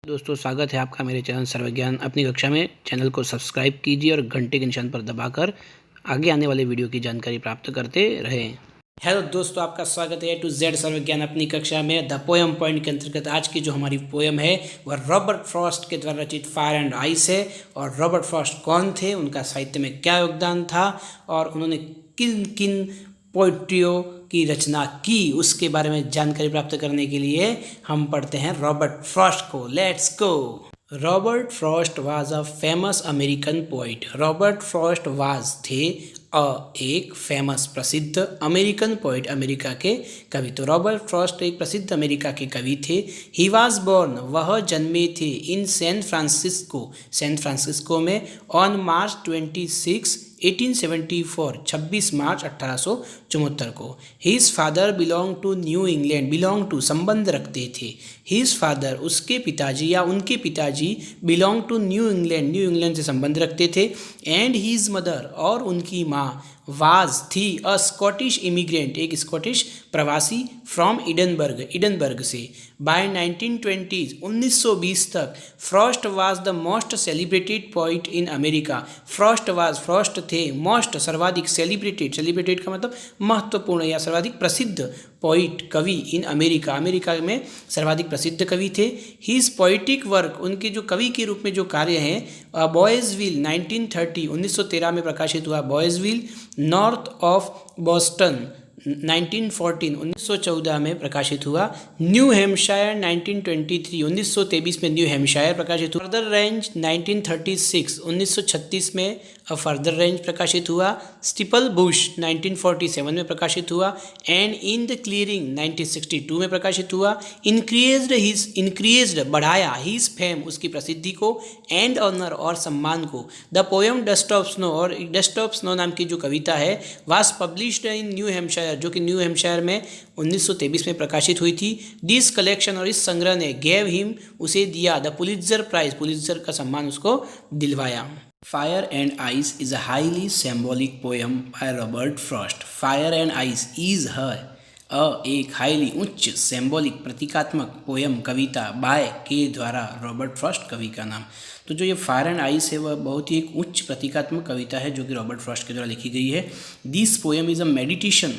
दोस्तों, स्वागत है आपका मेरे चैनल सर्वज्ञान अपनी कक्षा में। चैनल को सब्सक्राइब कीजिए और घंटे के निशान पर दबाकर आगे आने वाले वीडियो की जानकारी प्राप्त करते रहें। हेलो दोस्तों, आपका स्वागत है टू जेड सर्वज्ञान अपनी कक्षा में। द पोएम पॉइंट के अंतर्गत आज की जो हमारी पोएम है वह रॉबर्ट फ्रॉस्ट के द्वारा रचित फायर एंड आइस है। और रॉबर्ट फ्रॉस्ट कौन थे, उनका साहित्य में क्या योगदान था और उन्होंने किन किन पोइट्रियों की रचना की, उसके बारे में जानकारी प्राप्त करने के लिए हम पढ़ते हैं रॉबर्ट फ्रॉस्ट को। Let's go. Robert Frost was a famous American poet. Robert Frost was थे एक फेमस प्रसिद्ध अमेरिकन पोइट, अमेरिका के कवि। तो रॉबर्ट फ्रॉस्ट एक प्रसिद्ध अमेरिका के कवि थे। ही वाज बोर्न, वह जन्मे थे इन सैन फ्रांसिस्को में ऑन मार्च 26 1874, 26 मार्च 1874 को। His father belong to New England, belong to संबंध रखते थे। हिज फादर, उसके पिताजी या उनके पिताजी, belong to New England, New England से संबंध रखते थे। एंड हिज मदर, और उनकी माँ, वाज थी अ स्कॉटिश इमिग्रेंट, एक स्कॉटिश प्रवासी, फ्रॉम इडनबर्ग से। बाय 1920, 1920 तक Frost was the most celebrated poet in America. Frost थे मोस्ट, सर्वाधिक, सेलिब्रेटेड का मतलब महत्वपूर्ण या सर्वाधिक प्रसिद्ध पोइट, कवि इन अमेरिका, अमेरिका में सर्वाधिक प्रसिद्ध कवि थे। हिज पोइटिक वर्क, उनके जो कवि के रूप में जो कार्य हैं, बॉयजविल 1930, 1913 में प्रकाशित हुआ बॉयजविल, नॉर्थ ऑफ बॉस्टन 1914, 1914 में प्रकाशित हुआ। न्यू हैम्पशायर 1923, 1923 में न्यू हैम्पशायर प्रकाशित हुआ। फर्दर रेंज 1936, 1936 में फर्दर रेंज प्रकाशित हुआ। स्टीपल बुश 1947 में प्रकाशित हुआ। एंड इन द क्लियरिंग 1962 में प्रकाशित हुआ। इंक्रीज्ड बढ़ाया, हिज फेम, उसकी प्रसिद्धि को, एंड ऑनर, और सम्मान को। The poem dust of snow, और डस्ट ऑफ स्नो नाम की जो कविता है was published in new Hampshire, जो कि न्यू हैम्पशायर में 1923 में प्रकाशित हुई थी। दिस कलेक्शन, और इस संग्रह ने, गेव हिम, उसे दिया, द पुलित्जर प्राइज, पुलित्जर का सम्मान उसको दिलवाया। Fire and ice is a highly symbolic poem by Robert Frost. Fire and ice is एक हाईली उच्च, सिंबॉलिक, प्रतीकात्मक पोएम, कविता, बाय के द्वारा, रॉबर्ट फ्रॉस्ट कवि का नाम। तो जो ये फायर एंड आइस है वह बहुत ही एक उच्च प्रतीकात्मक कविता है जो कि रॉबर्ट फ्रॉस्ट के द्वारा लिखी गई है। This poem is a meditation,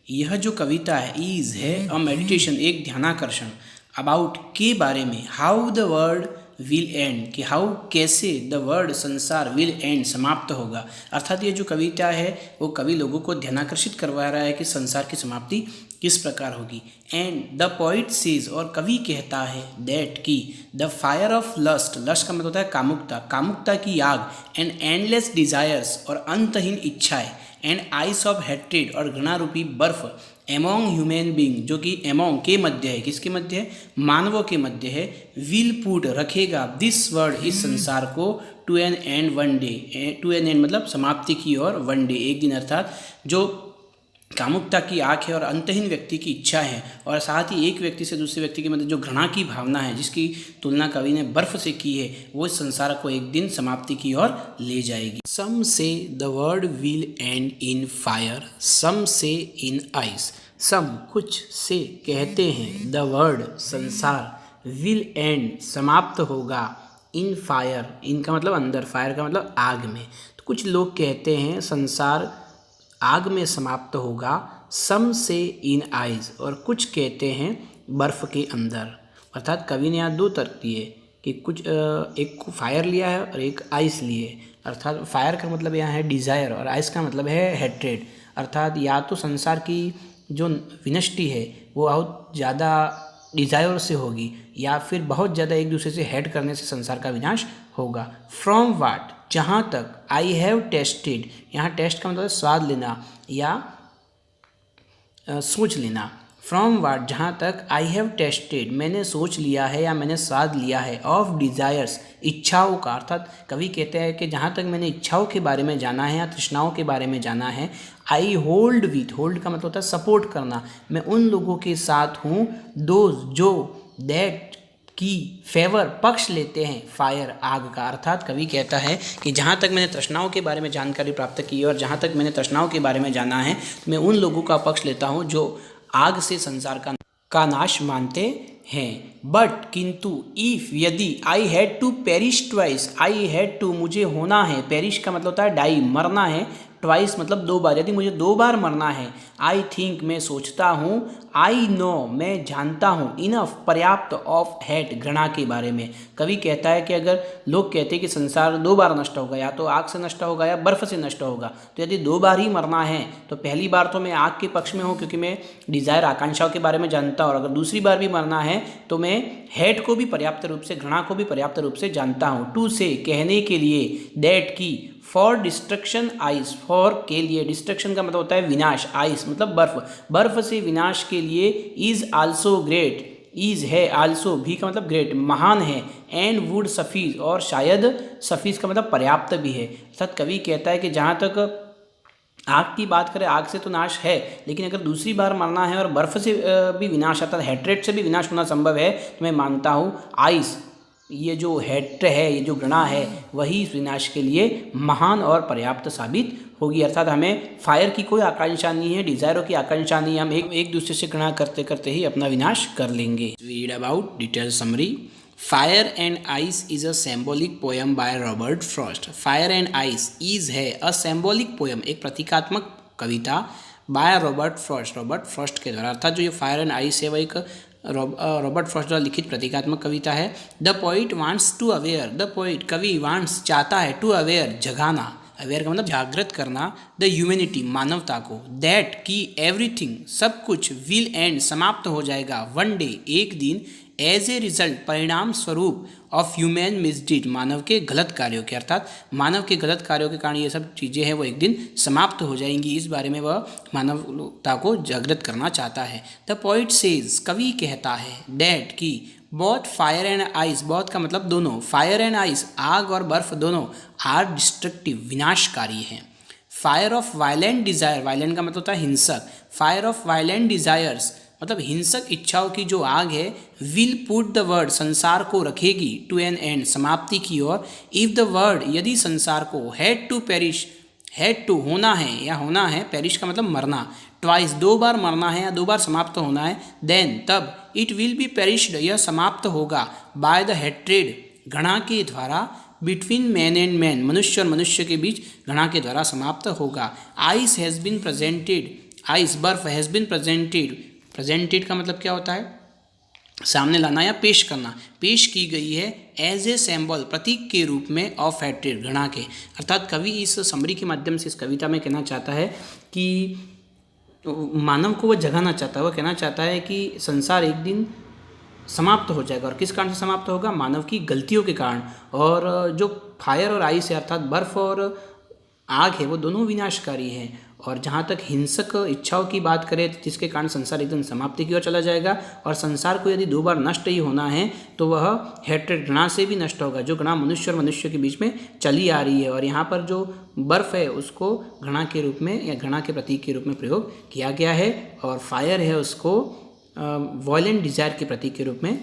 यह जो कविता है इज है अ मेडिटेशन, एक ध्यानाकर्षण, अबाउट, के बारे में, how the world will and, कि हाउ, कैसे, द वर्ल्ड, संसार, विल एंड, समाप्त होगा। अर्थात ये जो कविता है वो कवि लोगों को ध्यानाकर्षित करवा रहा है कि संसार की समाप्ति किस प्रकार होगी। एंड द पोइट सेज, और कवि कहता है, दैट की the fire of lust, lust का मतलब होता है कामुकता, कामुकता की आग, एंड एंडलेस डिजायर्स, और अंतहीन इच्छाएं, एंड आइस ऑफ हेट्रेड, और घृणा रूपी बर्फ, एमोंग ह्यूमन बींग, जो कि एमोंग के मध्य है, किसके मध्य है, मानवों के मध्य है, विल पुट, रखेगा, दिस वर्ल्ड, इस संसार को, to an end one day, to an end मतलब समाप्ति की ओर, वन डे, एक दिन। अर्थात जो कामुकता की आँख है और अंतहीन व्यक्ति की इच्छा है, और साथ ही एक व्यक्ति से दूसरे व्यक्ति के मध्य जो घृणा की भावना है, जिसकी तुलना कवि ने बर्फ से की है, वो इस संसार को एक दिन समाप्ति की ओर ले जाएगी। Some say the world will end in fire, some say in ice, some, कुछ, से, कहते हैं, द वर्ल्ड, संसार, विल एंड, समाप्त होगा, इन फायर, इनका मतलब अंदर, फायर का मतलब आग में। तो कुछ लोग कहते हैं संसार आग में समाप्त होगा, सम से इन आइज, और कुछ कहते हैं बर्फ़ के अंदर। अर्थात कवि ने यहाँ दो तर्क दिए कि कुछ, एक को फायर लिया है और एक आइस लिए। अर्थात फायर का मतलब यहाँ है डिज़ायर और आइस का मतलब है हेट्रेड। अर्थात या तो संसार की जो विनष्टि है वो बहुत ज़्यादा डिज़ायर से होगी, या फिर बहुत ज़्यादा एक दूसरे से हेट करने से संसार का विनाश होगा। फ्रॉम वाट, जहाँ तक, आई हैव टेस्टेड, यहाँ टेस्ट का मतलब स्वाद लेना या सोच लेना। फ्रॉम वाट, जहाँ तक, आई हैव टेस्टेड, मैंने सोच लिया है या मैंने स्वाद लिया है, ऑफ डिज़ायर्स, इच्छाओं का। अर्थात कवि कहते हैं कि जहाँ तक मैंने इच्छाओं के बारे में जाना है या तृष्णाओं के बारे में जाना है, आई होल्ड विथ, होल्ड का मतलब होता है सपोर्ट करना, मैं उन लोगों के साथ हूँ, दोज, जो, दैट की फेवर, पक्ष लेते हैं, फायर, आग का। अर्थात कवि कहता है कि जहाँ तक मैंने तृष्णाओं के बारे में जानकारी प्राप्त की और जहाँ तक मैंने तृष्णाओं के बारे में जाना है, मैं उन लोगों का पक्ष लेता हूँ जो आग से संसार का नाश मानते हैं। बट किंतु इफ़ यदि I had to perish twice, I had to मुझे होना है, पेरिश का मतलब होता है डाई मरना है, ट्वाइस मतलब 2 बार, यदि मुझे 2 बार मरना है, आई थिंक मैं सोचता हूँ, आई नो मैं जानता हूँ, इनफ पर्याप्त, ऑफ हेट घृणा के बारे में। कवि कहता है कि अगर लोग कहते हैं कि संसार 2 बार नष्ट होगा, या तो आग से नष्ट होगा या बर्फ़ से नष्ट होगा, तो यदि 2 बार ही मरना है तो पहली बार तो मैं आग के पक्ष में हूँ क्योंकि मैं डिज़ायर आकांक्षाओं के बारे में जानता हूँ, और अगर दूसरी बार भी मरना है तो मैं हेट को भी पर्याप्त रूप से, घृणा को भी पर्याप्त रूप से जानता हूँ। टू से कहने के लिए, दैट की, फॉर डिस्ट्रक्शन आइस, फॉर के लिए, डिस्ट्रक्शन का मतलब होता है विनाश, आइस मतलब बर्फ, बर्फ से विनाश के लिए, इज़ आल्सो ग्रेट, इज़ है, आल्सो भी का मतलब ग्रेट महान है, एंड वुड सफीज और शायद सफीज का मतलब पर्याप्त भी है। अर्थात कवि कहता है कि जहाँ तक आग की बात करें, आग से तो नाश है, लेकिन अगर दूसरी बार मरना है और बर्फ़ से भी विनाश, अर्थात हेट्रेट से भी विनाश होना संभव है, तो मैं मानता हूँ आइस, ये जो हेट है, ये जो घृणा है, वही इस विनाश के लिए महान और पर्याप्त साबित होगी। अर्थात हमें फायर की कोई आकांक्षा नहीं है, डिज़ायरों की आकांक्षा नहीं है, हम एक दूसरे से घृणा करते करते ही अपना विनाश कर लेंगे। Read about detail summary. Fire and ice is a symbolic poem by Robert Frost. Fire and ice is है अ सिंबॉलिक पोएम, एक प्रतीकात्मक कविता, by Robert Frost, Robert Frost के द्वारा। अर्थात जो ये फायर एंड आइस है वह एक रॉबर्ट फ्रॉस्ट द्वारा लिखित प्रतीकात्मक कविता है। The poet wants to aware, the poet कवि, वांट्स चाहता है, टू अवेयर जगाना, अवेयर का मतलब जागृत करना, द ह्यूमैनिटी मानवता को, दैट की एवरीथिंग सब कुछ, विल एंड समाप्त हो जाएगा, वन डे एक दिन, एज ए रिजल्ट परिणाम स्वरूप, ऑफ ह्यूमैन मिसडीड मानव के गलत कार्यों के, अर्थात मानव के गलत कार्यों के कारण ये सब चीज़ें हैं वो एक दिन समाप्त हो जाएंगी, इस बारे में वह मानवता को जागृत करना चाहता है। द पोइट सेज, कवि कहता है, दैट की, both fire and ice, both का मतलब दोनों, फायर एंड आइस आग और बर्फ दोनों, आर डिस्ट्रक्टिव विनाशकारी हैं। Fire of violent desire, violent का मतलब होता है हिंसक, फायर ऑफ वायलेंट डिज़ायर्स मतलब हिंसक इच्छाओं की जो आग है, विल पुट द वर्ल्ड संसार को रखेगी, टू एन एंड समाप्ति की ओर, इफ़ द वर्ल्ड यदि संसार को, had to perish, had to होना है या होना है, पेरिश का मतलब मरना, ट्वाइस 2 बार मरना है या 2 बार समाप्त होना है, देन तब, इट विल बी पेरिश्ड यह समाप्त होगा, बाय द हेट्रेड घृणा के द्वारा, बिटवीन मैन एंड मैन मनुष्य और मनुष्य के बीच घृणा के द्वारा समाप्त होगा। Ice has been presented, ice बर्फ हैज़ बीन प्रेजेंटेड, प्रेजेंटेड का मतलब क्या होता है, सामने लाना या पेश करना, पेश की गई है, एज ए सिंबल प्रतीक के रूप में, ऑफ हेट्रेड घृणा के। अर्थात कवि इस समरी के माध्यम से इस कविता में कहना चाहता है कि मानव को वह जगाना चाहता है, वह कहना चाहता है कि संसार एक दिन समाप्त हो जाएगा, और किस कारण से समाप्त होगा, मानव की गलतियों के कारण, और जो फायर और आइस है अर्थात बर्फ और आग है वो दोनों विनाशकारी हैं, और जहाँ तक हिंसक इच्छाओं की बात करें तो जिसके कारण संसार एकदम समाप्ति की ओर चला जाएगा, और संसार को यदि 2 बार नष्ट ही होना है तो वह हेट्रेड घृणा से भी नष्ट होगा, जो घृणा मनुष्य और मनुष्य के बीच में चली आ रही है, और यहाँ पर जो बर्फ़ है उसको घृणा के रूप में या घृणा के प्रतीक के रूप में प्रयोग किया गया है, और फायर है उसको वॉयलेंट डिज़ायर के प्रतीक के रूप में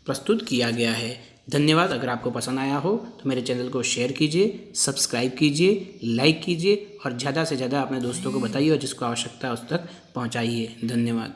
प्रस्तुत किया गया है। धन्यवाद। अगर आपको पसंद आया हो तो मेरे चैनल को शेयर कीजिए, सब्सक्राइब कीजिए, लाइक कीजिए, और ज़्यादा से ज़्यादा अपने दोस्तों को बताइए और जिसको आवश्यकता है उस तक पहुँचाइए। धन्यवाद।